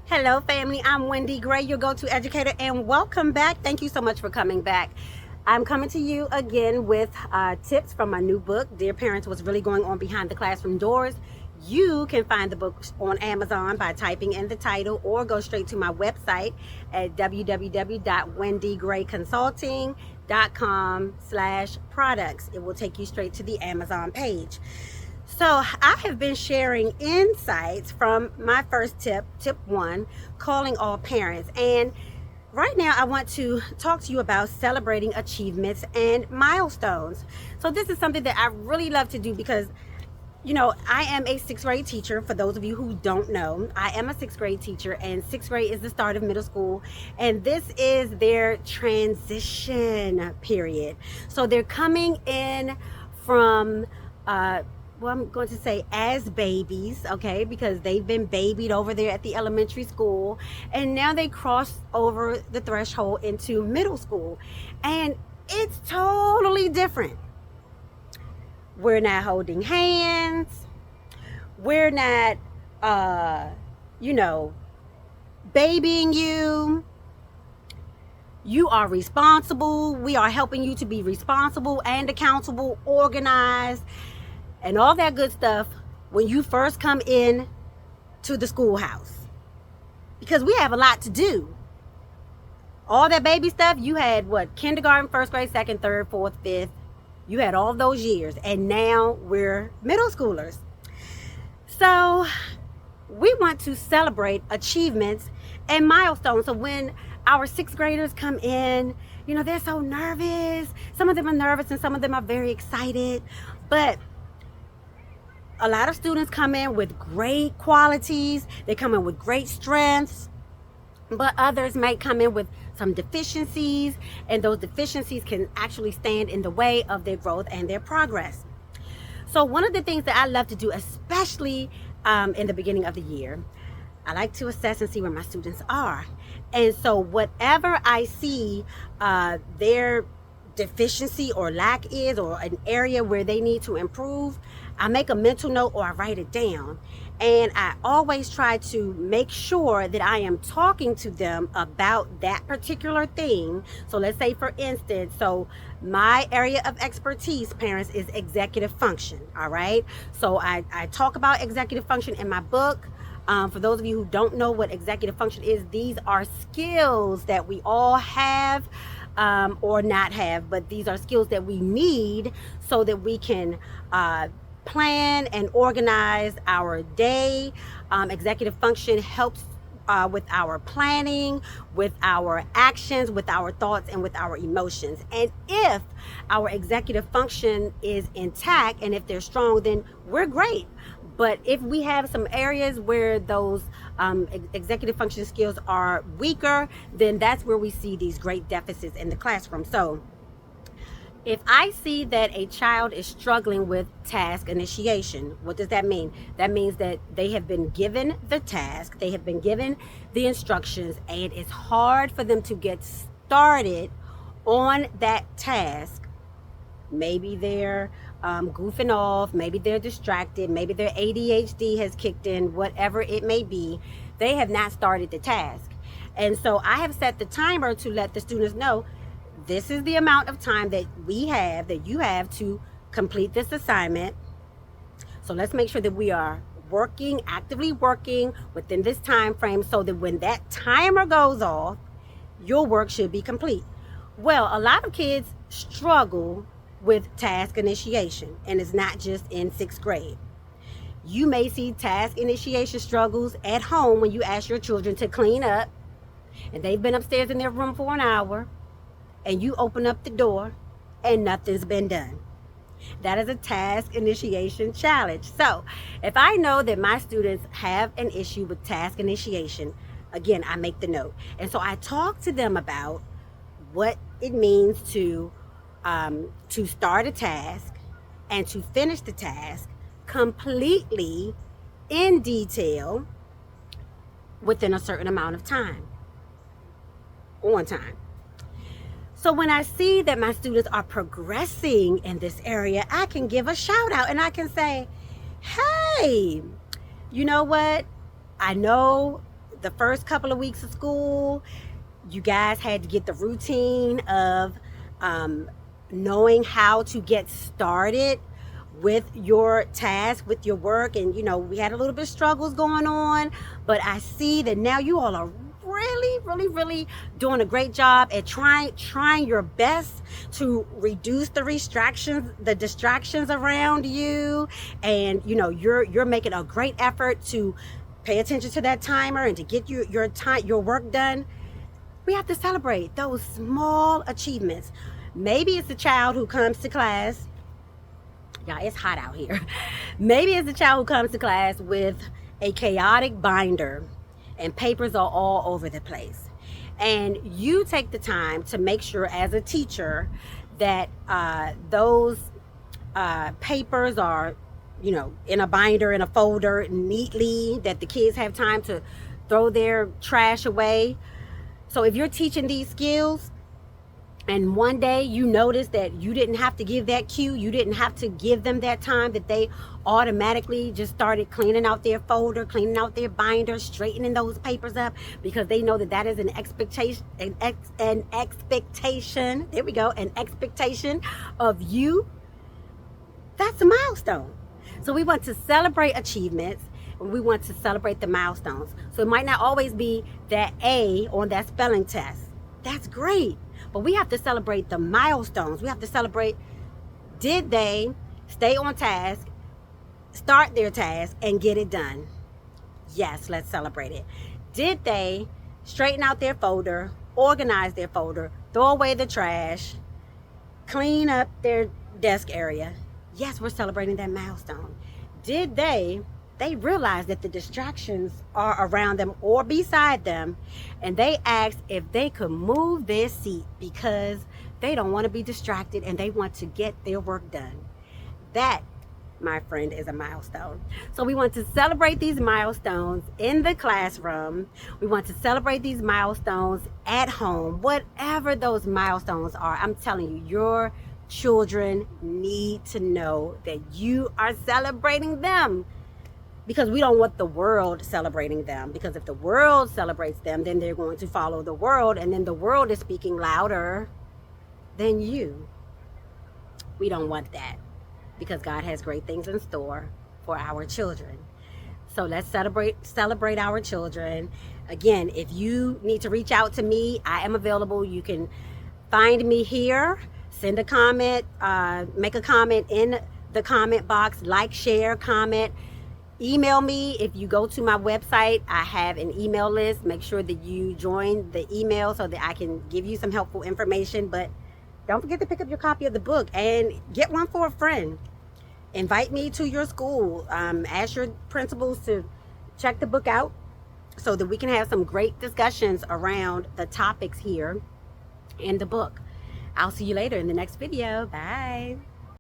Hello, family. I'm Wendy Gray, your go-to educator, and welcome back. Thank you so much for coming back. I'm coming to you again with tips from my new book, Dear Parents, What's Really Going On Behind the Classroom Doors. You can find the book on Amazon by typing in the title or go straight to my website at www.wendygrayconsulting.com/products. It will take you straight to the Amazon page. So I have been sharing insights from my first tip 1, calling all parents. And right now I want to talk to you about celebrating achievements and milestones. So this is something that I really love to do because I am a 6th grade teacher. For those of you who don't know, I am a 6th grade teacher, and 6th grade is the start of middle school, and this is their transition period. So they're coming in from I'm going to say as babies, okay, because they've been babied over there at the elementary school, and now they cross over the threshold into middle school, and it's totally different. We're not holding hands. We're not, babying you. You are responsible. We are helping you to be responsible and accountable, organized, and all that good stuff when you first come in to the schoolhouse. Because we have a lot to do. All that baby stuff, you had kindergarten, first grade, second, third, fourth, fifth. You had all those years, and now we're middle schoolers. So we want to celebrate achievements and milestones. So when our 6th graders come in, they're so nervous. Some of them are nervous and some of them are very excited. But a lot of students come in with great qualities. They come in with great strengths. But others might come in with some deficiencies, and those deficiencies can actually stand in the way of their growth and their progress. So one of the things that I love to do, especially in the beginning of the year, I like to assess and see where my students are. And so whatever I see their deficiency or lack is, or an area where they need to improve, I make a mental note or I write it down. And I always try to make sure that I am talking to them about that particular thing. So let's say, for instance, my area of expertise, parents, is executive function. All right. So I talk about executive function in my book. For those of you who don't know what executive function is, these are skills that we all have or not have, but these are skills that we need so that we can plan and organize our day. Executive function helps with our planning, with our actions, with our thoughts, and with our emotions. And if our executive function is intact and if they're strong, then we're great. But if we have some areas where those executive function skills are weaker, then that's where we see these great deficits in the classroom. So if I see that a child is struggling with task initiation, what does that mean? That means that they have been given the task, they have been given the instructions, and it's hard for them to get started on that task. Maybe they're goofing off, maybe they're distracted, maybe their ADHD has kicked in, whatever it may be, they have not started the task. And so I have set the timer to let the students know, this is the amount of time that you have to complete this assignment. So let's make sure that we are actively working within this time frame, so that when that timer goes off, your work should be complete. Well, a lot of kids struggle with task initiation, and it's not just in 6th grade. You may see task initiation struggles at home when you ask your children to clean up, and they've been upstairs in their room for an hour, and you open up the door and nothing's been done. That is a task initiation challenge. So if I know that my students have an issue with task initiation, again, I make the note. And so I talk to them about what it means to start a task and to finish the task completely in detail within a certain amount of time, on time. So when I see that my students are progressing in this area, I can give a shout out and I can say, hey, you know what? I know the first couple of weeks of school, you guys had to get the routine of knowing how to get started with your task, with your work. And we had a little bit of struggles going on, but I see that now you all are really doing a great job at trying your best to reduce the distractions around you. And you're making a great effort to pay attention to that timer and to get your work done. We have to celebrate those small achievements. Maybe it's a child who comes to class. Y'all, it's hot out here. Maybe it's a child who comes to class with a chaotic binder and papers are all over the place. And you take the time to make sure as a teacher that those papers are, in a binder, in a folder, neatly, that the kids have time to throw their trash away. So if you're teaching these skills, and one day you notice that you didn't have to give that cue, you didn't have to give them that time, that they automatically just started cleaning out their folder, cleaning out their binder, straightening those papers up, because they know that is an expectation, an expectation, there we go, an expectation of you. That's a milestone. So we want to celebrate achievements, and we want to celebrate the milestones. So it might not always be that A on that spelling test. That's great. But we have to celebrate the milestones. We have to celebrate, did they stay on task, start their task, and get it done? Yes, let's celebrate it. Did they straighten out their folder, organize their folder, throw away the trash, clean up their desk area? Yes, we're celebrating that milestone. Did they realize that the distractions are around them or beside them, and they asked if they could move their seat because they don't want to be distracted and they want to get their work done? That, my friend, is a milestone. So we want to celebrate these milestones in the classroom. We want to celebrate these milestones at home, whatever those milestones are. I'm telling you, your children need to know that you are celebrating them, because we don't want the world celebrating them. Because if the world celebrates them, then they're going to follow the world, and then the world is speaking louder than you. We don't want that, because God has great things in store for our children. So let's celebrate our children. Again, if you need to reach out to me, I am available. You can find me here, send a comment, make a comment in the comment box, like, share, comment. Email me. If you go to my website, I have an email list. Make sure that you join the email so that I can give you some helpful information. But don't forget to pick up your copy of the book and get one for a friend. Invite me to your school. Ask your principals to check the book out so that we can have some great discussions around the topics here in the book. I'll see you later in the next video. Bye.